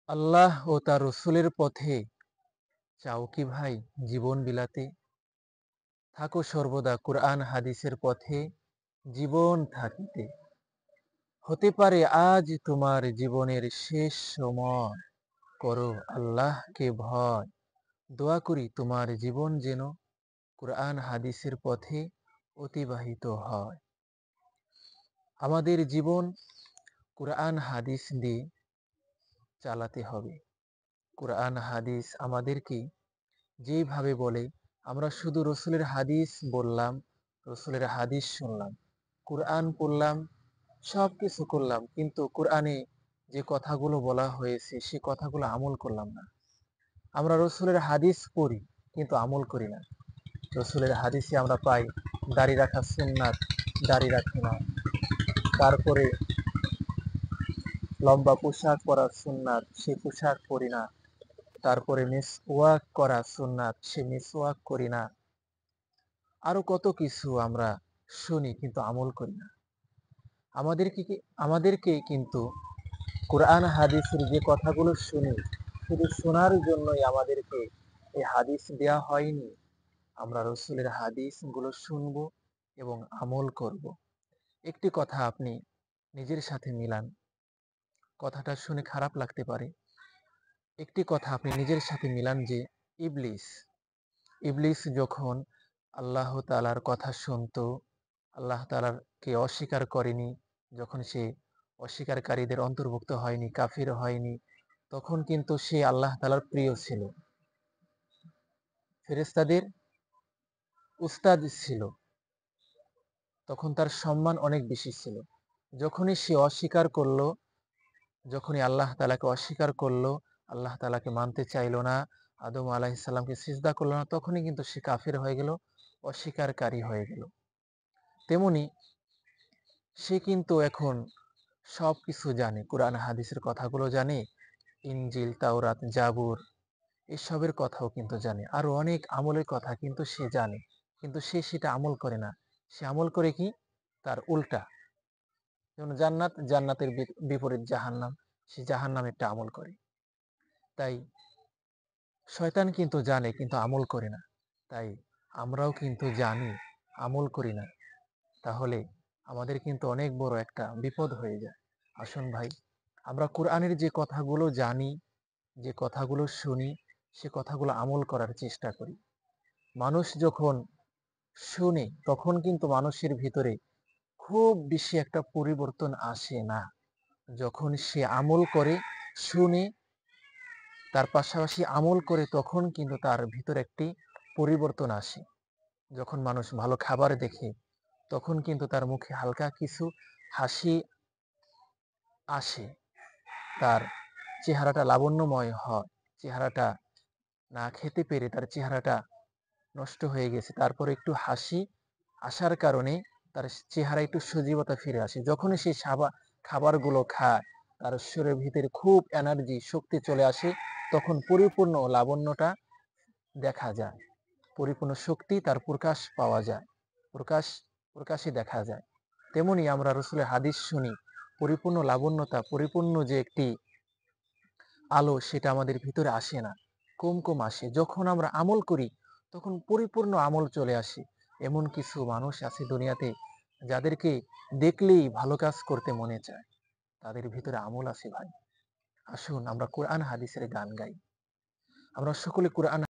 আল্লাহ ও তার রসুলের পথে চাও কি ভাই জীবন বিলাতে? থাকো সর্বদা কুরআন হাদিসের পথে জীবন থাকিতে। হতে পারে আজ তোমার জীবনের শেষ সময়, করো আল্লাহকে ভয়। দোয়া করি তোমার জীবন যেন কুরআন হাদিসের পথে অতিবাহিত হয়। আমাদের জীবন কুরআন হাদিস দিয়ে চালাতে হবে। কুরআন হাদিস আমাদেরকে যেভাবে বলে, আমরা শুধু রসুলের হাদিস বললাম, রসুলের হাদিস শুনলাম, কুরআন পড়লাম, সব কিছু করলাম, কিন্তু কোরআনে যে কথাগুলো বলা হয়েছে সে কথাগুলো আমল করলাম না। আমরা রসুলের হাদিস পড়ি কিন্তু আমল করি না। রসুলের হাদিসে আমরা পাই দাড়ি রাখা সুন্নাত, দাড়ি রাখি না। তারপরে লম্বা পোশাক পরা সুন্নাত, সে পোশাক পরি না। তারপরে মিসওয়াক করা সুন্নাত, সে মিসওয়াক করি না। আরো কত কিছু আমরা শুনি কিন্তু আমল করি না। আমাদেরকে আমাদেরকে কিন্তু কোরআন হাদিসের যে কথাগুলো শুনি, শুধু শোনার জন্যই আমাদেরকে এই হাদিস দেয়া হয়নি। আমরা রসুলের হাদিস গুলো শুনবো এবং আমল করব। একটি কথা আপনি নিজের সাথে মিলান। কথাটা শুনে খারাপ লাগতে পারে। একটি কথা আপনি নিজের সাথে মিলান যে ইবলিস ইবলিস যখন আল্লাহ তাআলার কথা শুনতো, আল্লাহ তাআলার কে অস্বীকার করেনি, যখন সে অস্বীকারীদের অন্তর্ভুক্ত হয়নি, কাফির হয়নি, তখন কিন্তু সে আল্লাহ তাআলার প্রিয় ছিল, ফেরেশতাদের উস্তাদ ছিল, তখন তার সম্মান অনেক বেশি ছিল। যখনই সে অস্বীকার করলো, যখনই আল্লাহ তাআলাকে অস্বীকার করলো, আল্লাহ তাআলাকে মানতে চাইলো না, আদম আলাইহিস সালামকে সিজদা করলো না, তখনই কিন্তু সে কাফির হয়ে গেল, অস্বীকারী হয়ে গেল। তেমনি সে কিন্তু এখন সবকিছু জানে, কোরআন হাদিসের কথাগুলো জানে, ইনজিল, তাওরাত, জাবুর এসবের কথাও কিন্তু জানে, আরো অনেক আমলের কথা কিন্তু সে জানে, কিন্তু সে সেটা আমল করে না। সে আমল করে কি? তার উল্টা। যেমন জান্নাতের বিপরীত জাহান্নাম, সে জাহান্নামেরটা আমল করে। তাই শয়তান কিন্তু জানে কিন্তু আমল করে না। তাই আমরাও কিন্তু জানি, আমল করি না। তাহলে আমাদের কিন্তু অনেক বড় একটা বিপদ হয়ে যায়। আসুন ভাই, আমরা কোরআনের যে কথাগুলো জানি, যে কথাগুলো শুনি, সে কথাগুলো আমল করার চেষ্টা করি। মানুষ যখন শুনে তখন কিন্তু মানুষের ভিতরে খুব বেশি একটা পরিবর্তন আসে না। যখন সে আমল করে, শুনে, তার পাশাপাশি আমল করে, তখন কিন্তু তার ভিতরে একটি পরিবর্তন আসে। যখন মানুষ ভালো খাবার দেখে, তখন কিন্তু তার মুখে হালকা কিছু হাসি আসে, তার চেহারাটা লাবণ্যময় হয়। চেহারাটা না খেতে পেরে তার চেহারাটা নষ্ট হয়ে গেছে, তারপরে একটু হাসি আসার কারণে তার চেহারায় একটু সজীবতা ফিরে আসে। যখনই সে খাবারগুলো খায়, তার শরীরের ভিতরে খুব এনার্জি, শক্তি চলে আসে, তখন পরিপূর্ণ লাবণ্যটা দেখা যায়, পরিপূর্ণ শক্তি তার প্রকাশ পাওয়া যায়, প্রকাশে দেখা যায়। তেমনি আমরা রসুলের হাদিস শুনি, পরিপূর্ণ লাবণ্যতা, পরিপূর্ণ যে একটি আলো, সেটা আমাদের ভিতরে আসে না, কম কম আসে। যখন আমরা আমল করি তখন পরিপূর্ণ আমল চলে আসে। এমন কিছু মানুষ আছে দুনিয়াতে, যাদেরকে দেখলেই ভালো কাজ করতে মনে চায়, তাদের ভিতরে আমল আছে ভাই। আসুন আমরা কোরআন হাদিসের গান গাই। আমরা সকলে কোরআন